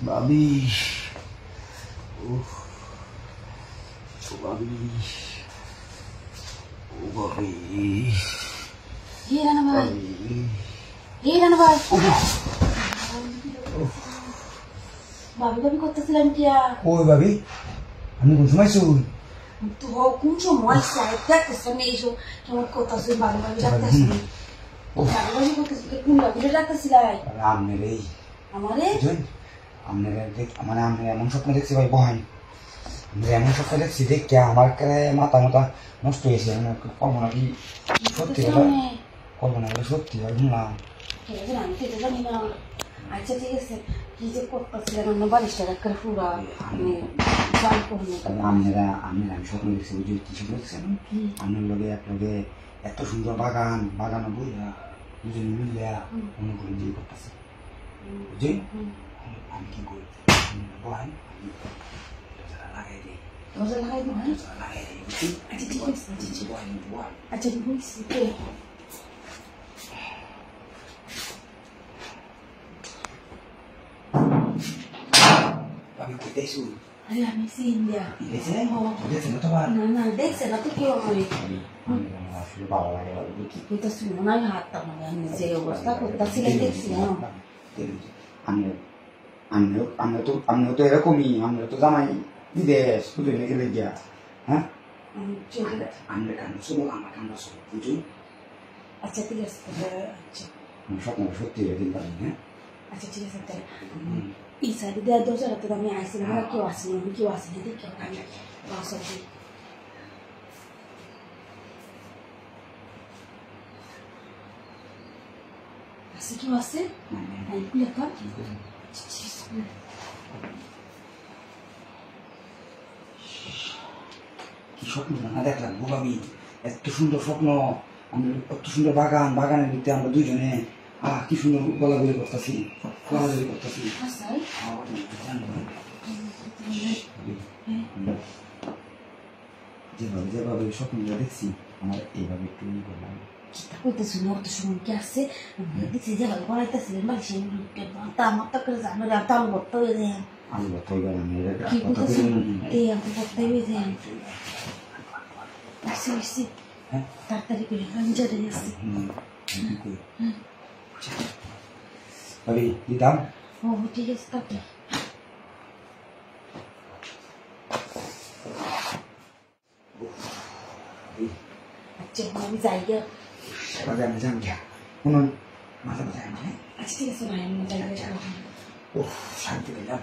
ভাবি ভাবি ভাবি রানা ভাই রানা ভাই ভাবি ভাবি করতেছিলাম কি ওই ভাবি আমি কোন সময় শুন তো কোন সময় সাইড দেখতেছ না এই সব কেমন করতেছ ভাবি ভাবি ডাকতেছ ভাবি ভাবি করতেছ কোন ভাবি ডাকতেছিল আমনে রে আমারে আমনে দেখ মানে আমনে এমন স্বপ্ন দেখছি ভাই বহান আমি এমন স্বপ্ন দেখছি দেখে আমার মাথা মাথা নষ্ট হয়েছে কল্পনা কি সত্যি কথা কল্পনা বলে সত্যি ভাই শুনলাম আমি তো জানি না আচ্ছা ঠিক আছে কি যে করতেছিলেন আমরা বালিশটা রাখার পুরা জাল করবো আপনারা আমি স্বপ্ন দেখছি বুঝি কি স্বপ্ন দেখছেন আপনার লগে এক লগে এত সুন্দর বাগান বইয়া দুজন মিলে মনে করে বিয়ে করতেছে বুঝলি আমি কি করি বহান লাগাই দিই লাগাই দিই আচ্ছা ঠিক আছে আচ্ছা বুঝছি আমি কোথায় শুন আরে আমি সিন্ডিয়া দেখছেন তো বার না দেখছে না তো কেউ আমি আসলে ভালো লাগে কি করতেছি মনে হয় হাতটা মানে আমি যে অবস্থা করতেছিলেন দেখছি আমিও তো এরকমই আমরা তো জামাই বিদেশ বুঝে গেলে গিয়া হ্যাঁ আমরা কান্না শুনো আমার কান্না শুনো বুঝুন আচ্ছা ঠিক আছে আচ্ছা স্বপ্ন সত্যি দিন পারেন হ্যাঁ আচ্ছা ঠিক আছে তাহলে এই সাইডে দেওয়ার দরজাটা তো আমি আসছিলাম না কেউ আসেনি আমি কেউ আসেনি দেখি আমি বাসা দিই আছে কেউ আছে লেখা কি স্বপ্ন না দেখলাম গো আমি এত সুন্দর স্বপ্ন আমি এত সুন্দর বাগানের ভিতরে আমরা দুইজনে কি সুন্দর গলাগুলি করতেছি যেভাবে স্বপ্নটা দেখছি আমার এইভাবে একটু করলাম কইতেছি মরতে সময় কি আসছে দেখছি যেভাবে করাইতেছিলেন বালিশে আমার তো করে জানো তালু ভর্তা হয়ে যায় আলু ভর্তা হয়ে গেলাম কি করতেছি এই আমি ভর্তা হয়ে যায় আসছি তাড়াতাড়ি করে আমি যেতে যাচ্ছি ভাবি দিতাম ও ঠিক আছে তাতে আচ্ছা আমি যাই গিয়া আমি যান গিয়া শুনুন মাথা আচ্ছা ঠিক আছে ভাই আমি যাই ও শান্তি পেলাম